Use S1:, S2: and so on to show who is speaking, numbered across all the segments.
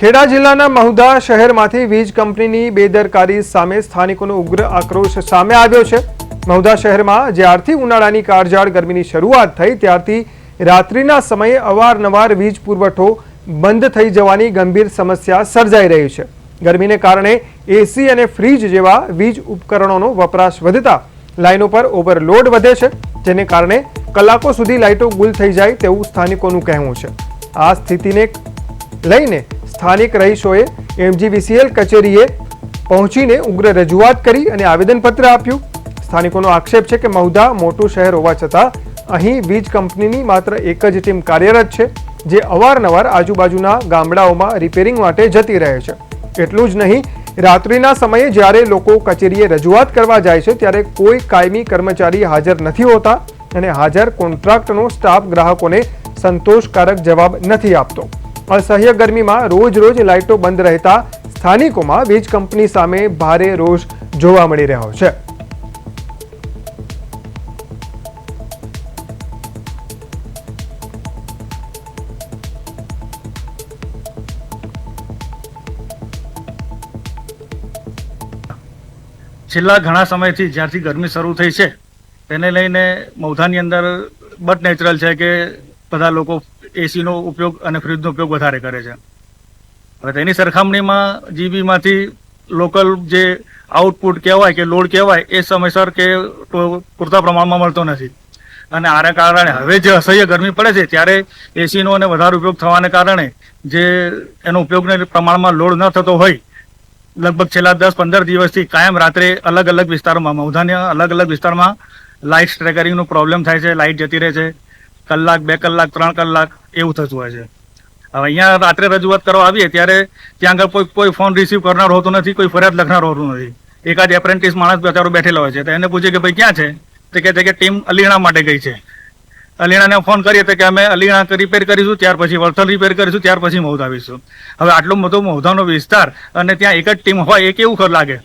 S1: ખેડા જિલ્લાના મહુધા શહેરમાંથી વીજ કંપનીની બેદરકારી સામે સ્થાનિકોનો ઉગ્ર આક્રોશ સામે આવ્યો છે। મહુધા શહેરમાં જ્યારથી ઉનાળાની કાળઝાળ ગરમીની શરૂઆત થઈ ત્યારથી રાત્રિના સમયે અવારનવાર વીજ પુરવઠો બંધ થઈ જવાની ગંભીર સમસ્યા સર્જાઈ રહી છે। ગરમીને કારણે એસી અને ફ્રીજ જેવા વીજ ઉપકરણોનો વપરાશ વધતા લાઈનો પર ઓવરલોડ વધે છે, જેને કારણે કલાકો સુધી લાઇટો ગુલ થઈ જાય તેવું સ્થાનિકોનું કહેવું છે। આ સ્થિતિને લઈને સ્થાનિક રહીશોએ એમજીવીસીએલ કચેરીએ પહોંચીને ઉગ્ર રજૂઆત કરી અને આવેદનપત્ર આપ્યું। સ્થાનિકોનો આક્ષેપ છે કે મહુધા મોટું શહેર હોવા છતાં અહીં વીજ કંપનીની માત્ર એક જ ટીમ કાર્યરત છે, જે અવારનવાર આજુબાજુના ગામડાઓમાં રિપેરિંગ માટે જતી રહે છે। એટલું જ નહીં, રાત્રિના સમયે જ્યારે લોકો કચેરીએ રજૂઆત કરવા જાય છે ત્યારે કોઈ કાયમી કર્મચારી હાજર નથી હોતા અને હાજર કોન્ટ્રાક્ટનો સ્ટાફ ગ્રાહકોને સંતોષકારક જવાબ નથી આપતો। અસહ્ય ગરમીમાં રોજ રોજ લાઇટો બંધ રહેતા સ્થાનિકોમાં વીજ કંપની સામે ભારે રોષ જોવા મળી રહ્યો છે।
S2: છેલ્લા ઘણા સમયથી જ્યારથી ગરમી શરૂ થઈ છે તેને લઈને મહુધાની અંદર બટ નેચરલ છે કે બધા લોકો એસીનો ઉપયોગ અને ફ્રીજનો ઉપયોગ વધારે કરે છે। હવે તેની સરખામણીમાં જીબીમાંથી લોકલ જે આઉટપુટ કહેવાય કે લોડ કહેવાય એ સમયસર કે પૂરતા પ્રમાણમાં મળતો નથી અને આના કારણે હવે જે અસહ્ય ગરમી પડે છે ત્યારે એસીનો અને વધારે ઉપયોગ થવાને કારણે જે એનો ઉપયોગને પ્રમાણમાં લોડ ન થતો હોય, લગભગ છેલ્લા 10-15 દિવસથી કાયમ રાત્રે અલગ અલગ વિસ્તારોમાં મહુધાના અલગ અલગ વિસ્તારમાં લાઇટ સ્ટ્રેકરિંગનો પ્રોબ્લેમ થાય છે। લાઇટ જતી રહે છે, કલાક 2 કલાક 3 કલાક એવું થતું હોય છે। હવે અહીંયા રાત્રે રજૂઆત કરવા આવીએ ત્યારે ત્યાં આગળ કોઈ ફોન રિસીવ કરનાર હોતો નથી, કોઈ ફરિયાદ લખનાર હોતું નથી। એકાદ એપ્રેન્ટિસ માણસ બચારો બેઠેલો હોય છે તો એને પૂછે કે ભાઈ ક્યાં છે, તો કહે છે કે ટીમ અલીણા માટે ગઈ છે। અલીણાને ફોન કરીએ તો કે અમે અલીણા રિપેર કરીશું, ત્યાર પછી વલથલ રિપેર કરીશું, ત્યાર પછી મહુધા આવીશું। હવે આટલો બધો મહુધાનો વિસ્તાર અને ત્યાં એક જ ટીમ હોય એ કેવું લાગે?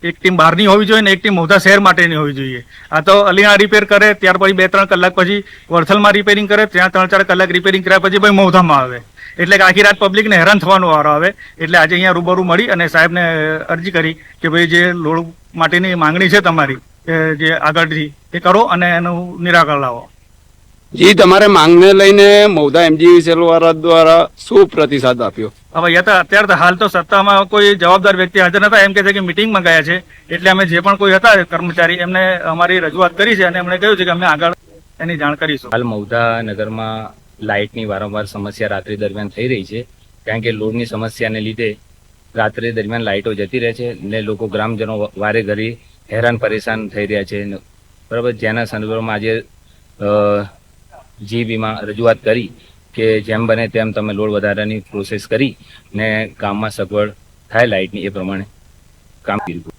S2: એક ટીમ બહારની હોવી જોઈએ ને એક ટીમ મહુધા શહેર માટેની હોવી જોઈએ। આ તો અલીણા રિપેર કરે, ત્યાર પછી 2-3 કલાક પછી વલથલમાં રિપેરિંગ કરે, ત્યાં 3-4 કલાક રિપેરિંગ કર્યા પછી ભાઈ મહુધામાં આવે, એટલે કે આખી રાત પબ્લિકને હેરાન થવાનો વારો આવે। એટલે આજે અહીંયા રૂબરૂ મળી અને સાહેબને અરજી કરી કે ભાઈ જે લોડ માટેની માંગણી છે તમારી જે આગળથી એ કરો અને એનું નિરાકરણ લાવો।
S3: જી, તમારે માંગને લઈને મહુધા એમજીવીસીએલ વાળા દ્વારા શું પ્રતિસાદ આપ્યો?
S2: હવે અત્યારે તો હાલ તો સત્તામાં કોઈ જવાબદાર વ્યક્તિ હાજર નતા, એમ કે છે કે મિટિંગમાં ગયા છે, એટલે અમે જે પણ કોઈ હતા કર્મચારી એમને અમારી રજૂઆત કરી છે અને એમણે કહ્યું છે કે અમે આગળ એની જાણ કરીશું।
S4: હાલ મહુધા નગરમાં લાઇટની વારંવાર સમસ્યા રાત્રિ દરમિયાન થઈ રહી છે, કારણ કે લોડની સમસ્યાને લીધે રાત્રિ દરમિયાન લાઇટો જતી રહે છે ને લોકો ગ્રામજનો વારે ઘડી હેરાન પરેશાન થઈ રહ્યા છે, બરાબર। જેના સંદર્ભમાં આજે જીબીમાં રજૂઆત કરી કે જેમ બને તેમ તમે લોડ વધારાની પ્રોસેસ કરી ને ગામમાં સગવડ થાય લાઇટની એ પ્રમાણે કામ કર્યું।